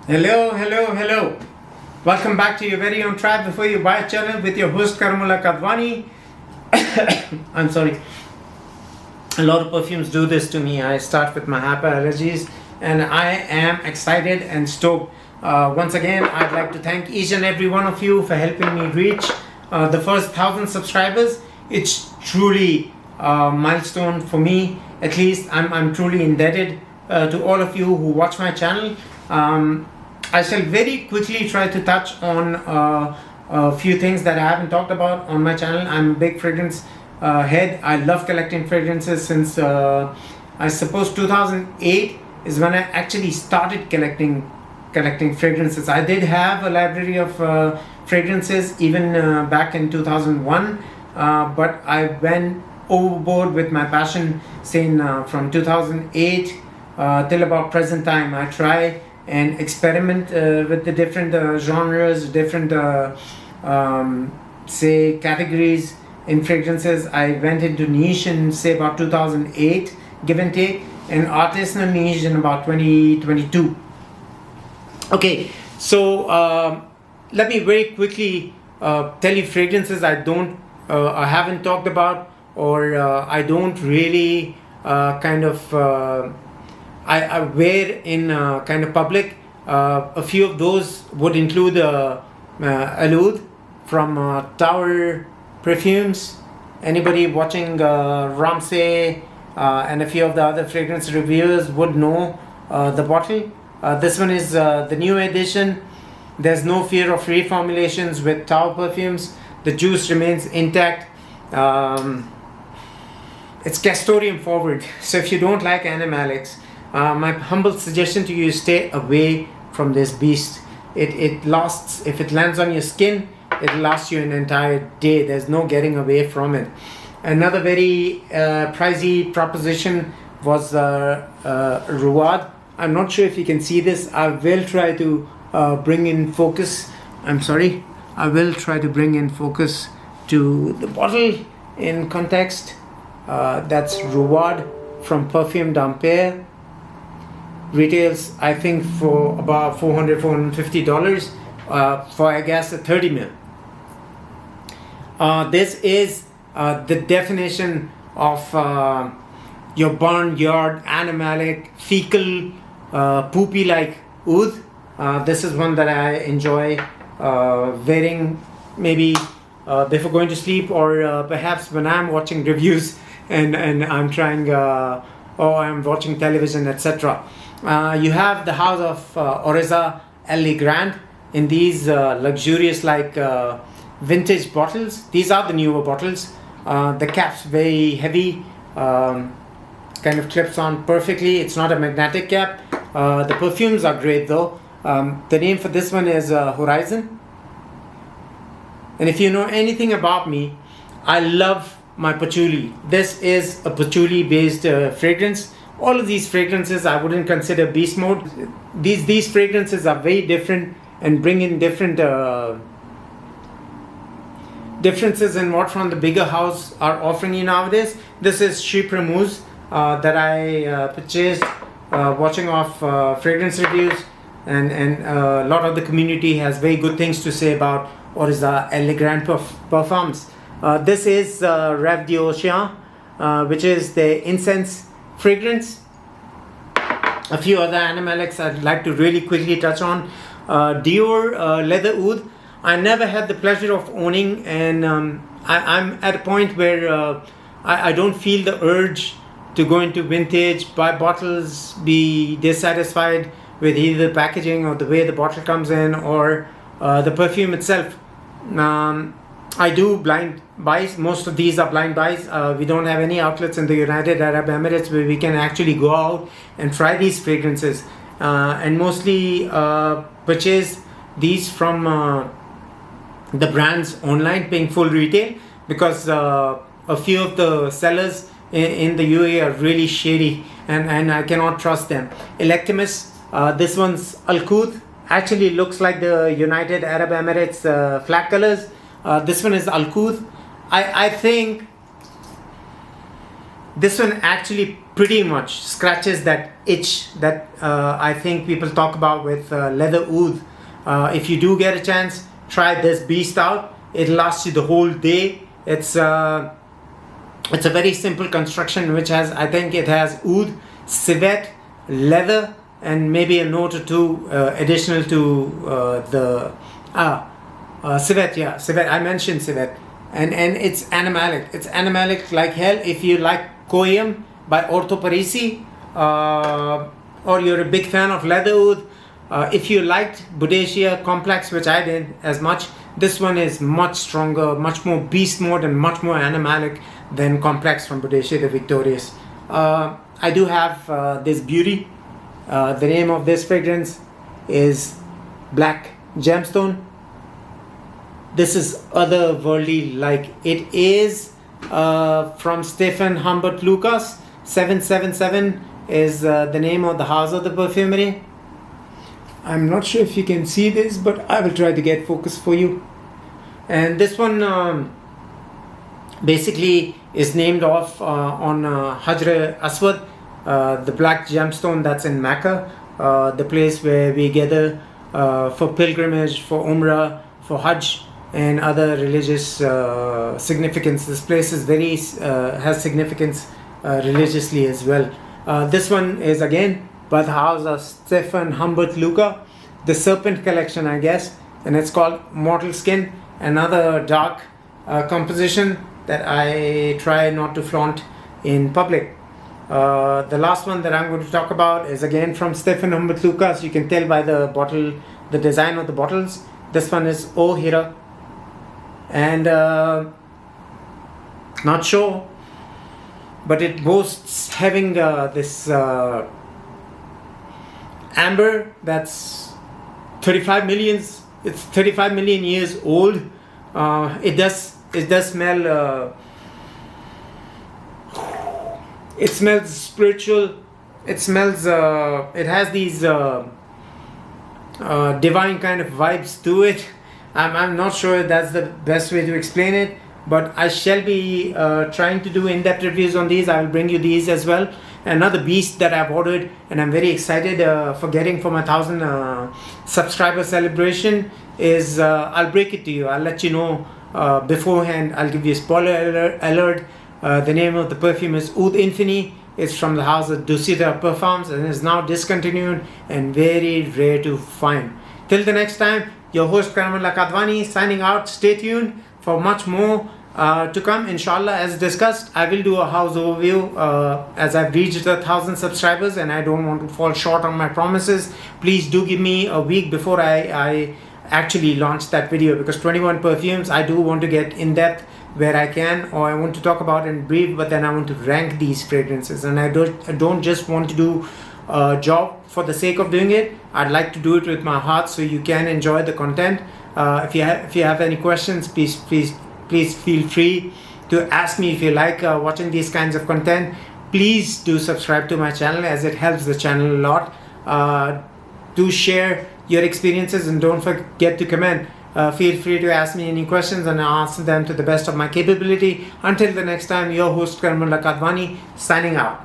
Hello, hello, hello. Welcome back to your very own Try Before You Buy channel with your host Karamullah Kadwani. I'm sorry. A lot of perfumes do this to me. I start with my hyper allergies and I am excited and stoked. Once again, I'd like to thank each and every one of you for helping me reach the first 1,000 subscribers. It's truly a milestone for me. At least I'm truly indebted to all of you who watch my channel. I shall very quickly try to touch on a few things that I haven't talked about on my channel. I'm a big fragrance head. I love collecting fragrances since I suppose 2008 is when I actually started collecting fragrances. I did have a library of fragrances even back in 2001, but I went overboard with my passion saying from 2008 till about present time. I try and experiment with the different genres, different say categories in fragrances. I went into niche in say about 2008, give and take, and artisanal niche in about 2022. Okay, so let me very quickly tell you fragrances I haven't talked about, or I don't really I wear in kind of public. A few of those would include Oud from Tower Perfumes. Anybody watching Ramsey and a few of the other fragrance reviewers would know the bottle. This one is the new edition. There's no fear of reformulations with Tower Perfumes. The juice remains intact. It's Castoreum forward. So if you don't like animalics, my humble suggestion to you is stay away from this beast. It lasts, if it lands on your skin, it lasts you an entire day. There's no getting away from it. Another very pricey proposition was Ruad. I'm not sure if you can see this. I will try to bring in focus. I'm sorry. I will try to bring in focus to the bottle in context. That's Ruad from Perfume d'Ampere. Retails, I think, for about $450 for, I guess, a 30 ml. This is the definition of your barnyard animalic, fecal, poopy like oud. This is one that I enjoy wearing maybe before going to sleep, or perhaps when I'm watching reviews and I'm trying or I'm watching television, etc. You have the house of Artisan Elegant in these luxurious like vintage bottles. These are the newer bottles. The cap's very heavy, kind of clips on perfectly. It's not a magnetic cap. The perfumes are great though. The name for this one is Horizon. And if you know anything about me, I love my patchouli. This is a patchouli based fragrance. All of these fragrances I wouldn't consider beast mode. These fragrances are very different and bring in different differences in what from the bigger house are offering you nowadays. This is Chypre that I purchased watching off fragrance reviews, and a lot of the community has very good things to say about Artisan Elegant Perfumes. This is Rêve d'Ocean, which is the incense fragrance. A few other animalics I'd like to really quickly touch on. Dior Leather Oud. I never had the pleasure of owning, and I'm at a point where I don't feel the urge to go into vintage, buy bottles, be dissatisfied with either the packaging or the way the bottle comes in, or the perfume itself. I do blind buys. Most of these are blind buys. We don't have any outlets in the United Arab Emirates where we can actually go out and try these fragrances, and mostly purchase these from the brands online, paying full retail, because a few of the sellers in the UAE are really shady, and I cannot trust them. Electimus, this one's Al-Quth, actually looks like the United Arab Emirates flag colors. This one is Al-Quth. I think this one actually pretty much scratches that itch that I think people talk about with leather oud. If you do get a chance, try this beast out. It lasts you the whole day. It's a very simple construction, which has, I think it has oud, civet, leather, and maybe a note or two additional to civet. Yeah, civet. I mentioned civet, and it's animalic. It's animalic like hell. If you like Koyam by Ortho Parisi, or you're a big fan of leather oud, if you liked Boudicca Complex, which I did as much, this one is much stronger, much more beast mode, and much more animalic than Complex from Boudicca the Victorious. I do have this beauty. The name of this fragrance is Black Gemstone. This is otherworldly. Like, it is from Stefan Humbert Lucas. 777 is the name of the house of the perfumery. I'm not sure if you can see this, but I will try to get focus for you. And this one basically is named off on Hajr Aswad, the black gemstone that's in Mecca, the place where we gather for pilgrimage, for Umrah, for Hajj, and other religious significance. This place is very has significance religiously as well. This one is again by the house of Stefan Humbert Luca, the Serpent collection, I guess, and it's called Mortal Skin. Another dark composition that I try not to flaunt in public. The last one that I'm going to talk about is again from Stefan Humbert Lucas. You can tell by the bottle, the design of the bottles. This one is O Hira, and not sure, but it boasts having this amber that's 35 million. It's 35 million years old. It does smell. It smells spiritual. It smells. It has these divine kind of vibes to it. I'm not sure that's the best way to explain it, but I shall be trying to do in-depth reviews on these. I will bring you these as well. Another beast that I've ordered and I'm very excited for getting for my 1,000 subscriber celebration is, I'll break it to you. I'll let you know beforehand. I'll give you a spoiler alert. The name of the perfume is Oud Infini. It's from the house of Dusita Perfumes and is now discontinued and very rare to find. Till the next time, your host Karamullah Kadwani signing out. Stay tuned for much more to come, inshallah. As discussed, I will do a house overview as I've reached 1,000 subscribers and I don't want to fall short on my promises. Please do give me a week before I actually launch that video, because 21 perfumes, I do want to get in depth where I can, or I want to talk about in brief, but then I want to rank these fragrances, and I don't just want to do a job for the sake of doing it. I'd like to do it with my heart so you can enjoy the content. If you have any questions, please feel free to ask me. If you like watching these kinds of content, please do subscribe to my channel, as it helps the channel a lot. Do share your experiences and don't forget to comment. Feel free to ask me any questions and I'll answer them to the best of my capability. Until the next time, your host Karamullah Kadwani signing out.